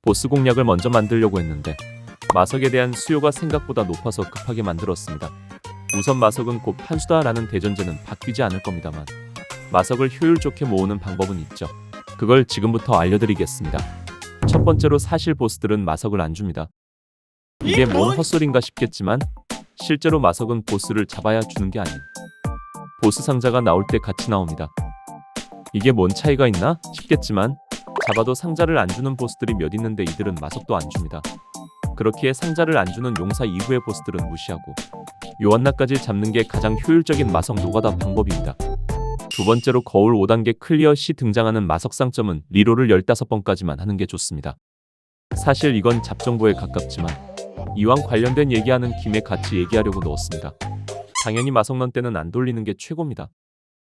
보스 공략을 먼저 만들려고 했는데 마석에 대한 수요가 생각보다 높아서 급하게 만들었습니다. 우선 마석은 곧 판수다라는 대전제는 바뀌지 않을 겁니다만 마석을 효율 좋게 모으는 방법은 있죠. 그걸 지금부터 알려드리겠습니다. 첫 번째로 사실 보스들은 마석을 안 줍니다. 이게 뭔 헛소린가 싶겠지만 실제로 마석은 보스를 잡아야 주는 게 아닌 보스 상자가 나올 때 같이 나옵니다. 이게 뭔 차이가 있나 싶겠지만 잡아도 상자를 안 주는 보스들이 몇 있는데 이들은 마석도 안 줍니다. 그렇기에 상자를 안 주는 용사 이후의 보스들은 무시하고 요한나까지 잡는 게 가장 효율적인 마석 노가다 방법입니다. 두 번째로 거울 5단계 클리어 시 등장하는 마석 상점은 리롤을 15번까지만 하는 게 좋습니다. 사실 이건 잡정보에 가깝지만 이왕 관련된 얘기하는 김에 같이 얘기하려고 넣었습니다. 당연히 마석런 때는 안 돌리는 게 최고입니다.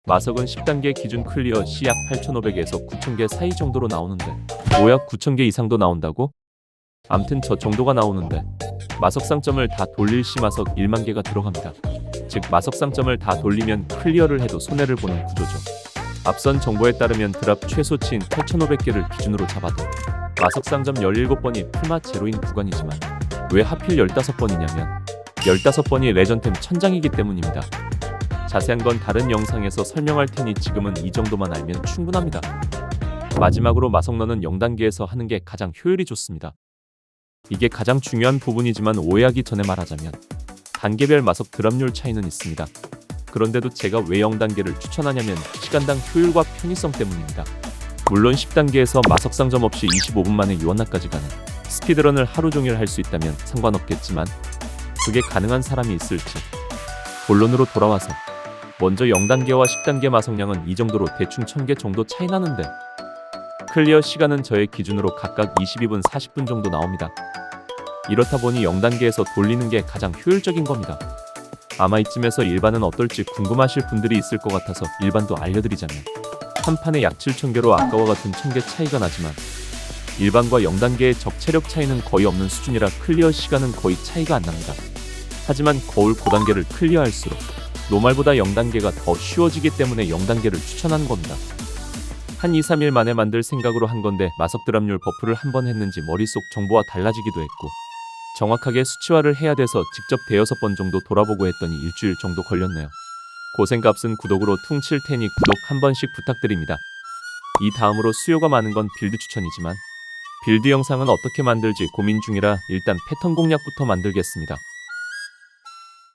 마석은 10단계 기준 클리어 시 약 8,500에서 9,000개 사이 정도로 나오는데 약 9,000개 이상도 나온다고? 암튼 저 정도가 나오는데 마석 상점을 다 돌릴 시 마석 1만 개가 들어갑니다. 즉 마석 상점을 다 돌리면 클리어를 해도 손해를 보는 구조죠. 앞선 정보에 따르면 드랍 최소치인 8,500개를 기준으로 잡아도 마석 상점 17번이 풀맛 제로인 구간이지만 왜 하필 15번이냐면 15번이 레전템 천장이기 때문입니다. 자세한 건 다른 영상에서 설명할 테니 지금은 이 정도만 알면 충분합니다. 마지막으로 마석런은 0단계에서 하는 게 가장 효율이 좋습니다. 이게 가장 중요한 부분이지만 오해하기 전에 말하자면 단계별 마석 드랍률 차이는 있습니다. 그런데도 제가 왜 0단계를 추천하냐면 시간당 효율과 편의성 때문입니다. 물론 10단계에서 마석 상점 없이 25분 만에 요한나까지 가는 스피드런을 하루 종일 할 수 있다면 상관없겠지만 그게 가능한 사람이 있을지. 본론으로 돌아와서 먼저 0단계와 10단계 마석량은 이 정도로 대충 1000개 정도 차이 나는데 클리어 시간은 저의 기준으로 각각 22분 40분 정도 나옵니다. 이렇다 보니 0단계에서 돌리는 게 가장 효율적인 겁니다. 아마 이쯤에서 일반은 어떨지 궁금하실 분들이 있을 것 같아서 일반도 알려드리자면 한 판에 약 7,000개로 아까와 같은 1000개 차이가 나지만 일반과 0단계의 적체력 차이는 거의 없는 수준이라 클리어 시간은 거의 차이가 안 납니다. 하지만 거울 고단계를 클리어할수록 노말보다 0단계가 더 쉬워지기 때문에 0단계를 추천하는 겁니다. 한 2-3일 만에 만들 생각으로 한 건데 마석 드랍률 버프를 한 번 했는지 머릿속 정보와 달라지기도 했고 정확하게 수치화를 해야 돼서 직접 대여섯 번 정도 돌아보고 했더니 일주일 정도 걸렸네요. 고생값은 구독으로 퉁칠 테니 구독 한 번씩 부탁드립니다. 이 다음으로 수요가 많은 건 빌드 추천이지만 빌드 영상은 어떻게 만들지 고민 중이라 일단 패턴 공략부터 만들겠습니다.